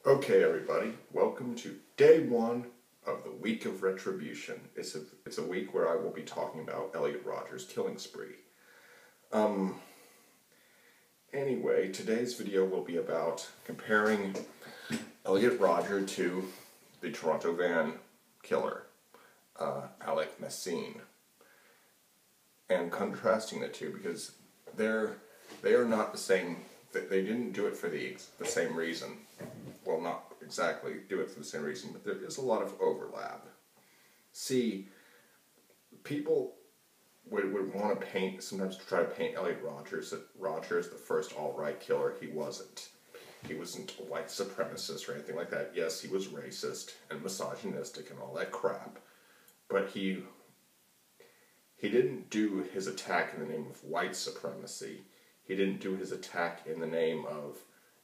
Okay, everybody, welcome to day one of the week of retribution. It's a week where I will be talking about Elliot Rodger's killing spree. Anyway, today's video will be about comparing Elliot Rodger to the Toronto van killer, Alak Minassian, and contrasting the two because they are not the same. They didn't do it for the same reason. Well, not exactly do it for the same reason, but there is a lot of overlap. See, people would want to paint, sometimes try to paint Elliot Rodger as the first alt-right killer. He wasn't. He wasn't a white supremacist or anything like that. Yes, he was racist and misogynistic and all that crap, but he didn't do his attack in the name of white supremacy. He didn't do his attack in the name of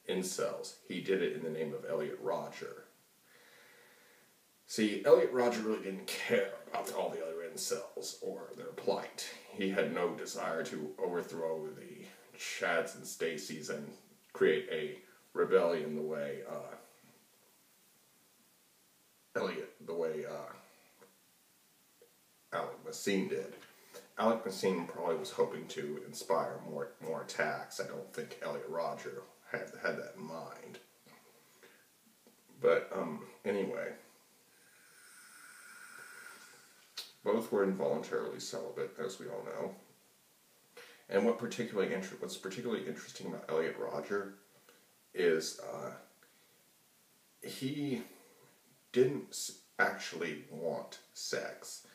incels. He did it in the name of Elliot Rodger. See, Elliot Rodger really didn't care about all the other incels or their plight. He had no desire to overthrow the Chads and Stacys and create a rebellion the way Alak Minassian did. Alak Minassian probably was hoping to inspire more attacks. I don't think Elliot Rodger had that in mind. But anyway, both were involuntarily celibate, as we all know. And what's particularly interesting about Elliot Rodger is he didn't actually want sex.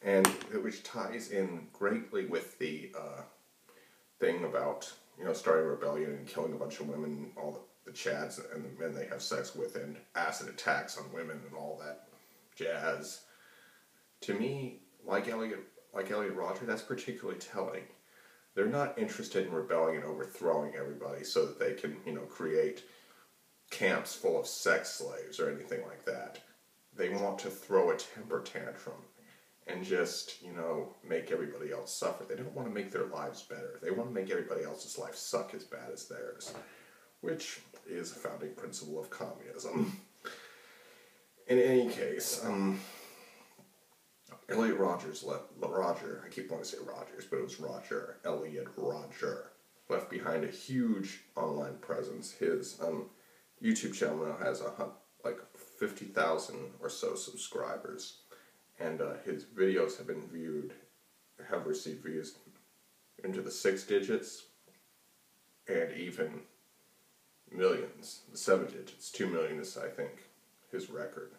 And which ties in greatly with the thing about, starting a rebellion and killing a bunch of women, all the Chads and the men they have sex with, and acid attacks on women and all that jazz. To me, like Elliot Rodger, that's particularly telling. They're not interested in rebelling and overthrowing everybody so that they can, create camps full of sex slaves or anything like that. They want to throw a temper tantrum and just, make everybody else suffer. They don't want to make their lives better. They want to make everybody else's life suck as bad as theirs, which is a founding principle of communism. In any case, Elliot Rodger, I keep wanting to say Rogers, but it was Rodger, Elliot Rodger, left behind a huge online presence. His YouTube channel now has like 50,000 or so subscribers. And his videos have received views into the 6 digits, and even millions, 7 digits. 2 million is, I think, his record.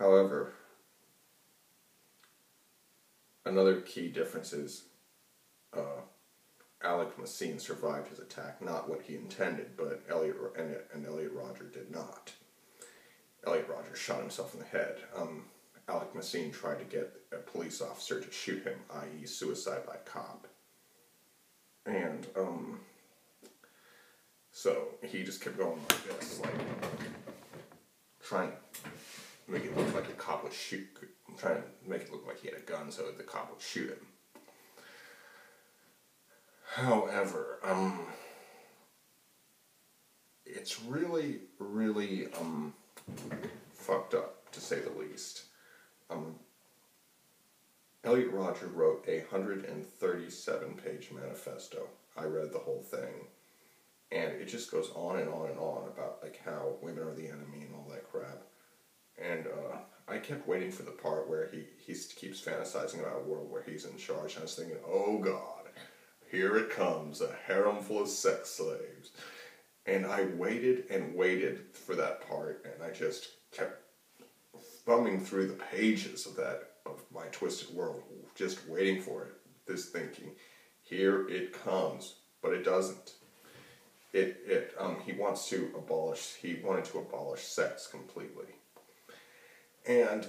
However, another key difference is Alak Minassian survived his attack, not what he intended, but Elliot Rodger did not. Elliot Rodger shot himself in the head. Alak Minassian tried to get a police officer to shoot him, i.e. suicide by cop. And, so he just kept going like this, like, trying to make it look like the cop would trying to make it look like he had a gun so the cop would shoot him. However, it's really, really, fucked up, to say the least. Elliot Rodger wrote a 137-page manifesto. I read the whole thing, and it just goes on and on and on about like how women are the enemy and all that crap. And I kept waiting for the part where he keeps fantasizing about a world where he's in charge. And I was thinking, oh God, here it comes, a harem full of sex slaves. And I waited and waited for that part, and I just kept thumbing through the pages of my twisted world, just waiting for it, this thinking, here it comes, but it doesn't. He wanted to abolish sex completely. And,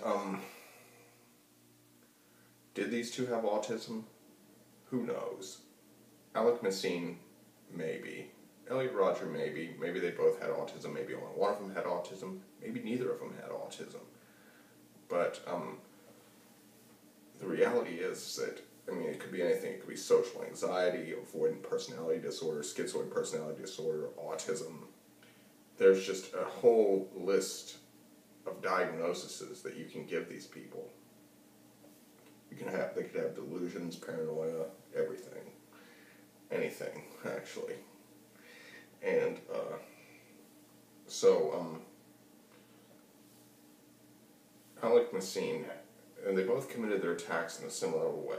did these two have autism? Who knows? Alak Minassian, maybe. Elliot Rodger, maybe. Maybe they both had autism. Maybe only one of them had autism. Maybe neither of them had autism. But the reality is that I mean, it could be anything. It could be social anxiety, avoidant personality disorder, schizoid personality disorder, autism. There's just a whole list of diagnoses that you can give these people. They could have delusions, paranoia, everything. Anything, actually. And, Alak Minassian, and they both committed their attacks in a similar way,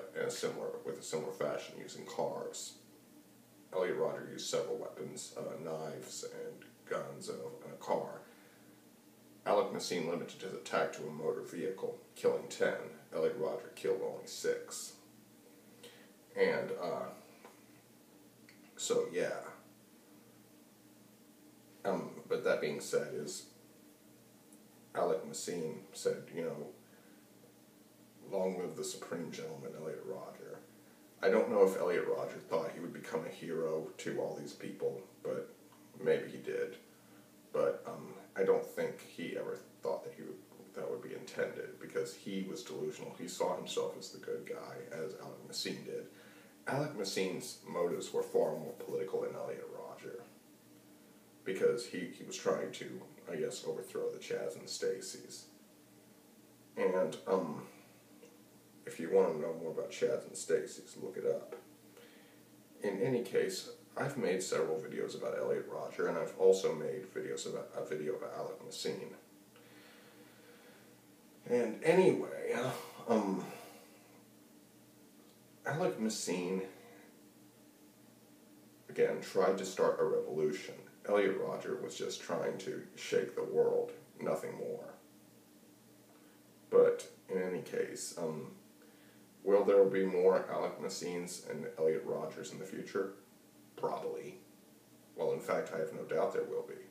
with a similar fashion, using cars. Elliot Rodger used several weapons, knives and guns, and a car. Alak Minassian limited his attack to a motor vehicle, killing 10. Elliot Rodger killed only 6. And, so yeah. But that being said, Alak Minassian said, long live the supreme gentleman, Elliot Rodger. I don't know if Elliot Rodger thought he would become a hero to all these people, but maybe he did. But I don't think he ever thought that would be intended, because he was delusional. He saw himself as the good guy, as Alak Minassian did. Alak Minassian's motives were far more political than Elliot Rodger, because he was trying to, I guess, overthrow the Chads and Stacys. And if you want to know more about Chads and Stacys, look it up. In any case, I've made several videos about Elliot Rodger, and I've also made a video about Alak Minassian. And anyway, Alak Minassian, again, tried to start a revolution. Elliot Rodger was just trying to shake the world, nothing more. But in any case, will there be more Alak Minassians and Elliot Rodgers in the future? Probably. Well, in fact, I have no doubt there will be,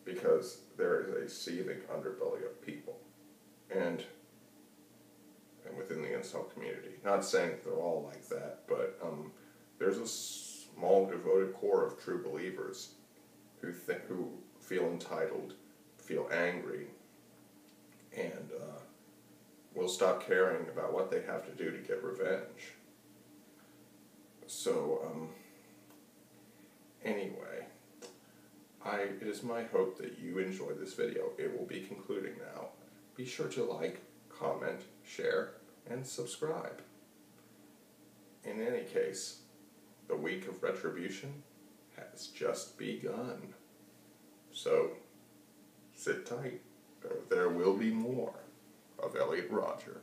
because there is a seething underbelly of people, and within the incel community. Not saying that they're all like that, but there's a small, devoted core of true believers who feel entitled, feel angry, and will stop caring about what they have to do to get revenge. So, anyway, it is my hope that you enjoyed this video. It will be concluding now. Be sure to like, comment, share, and subscribe. In any case, the week of retribution has just begun. So, sit tight. There will be more of Elliot Rodger.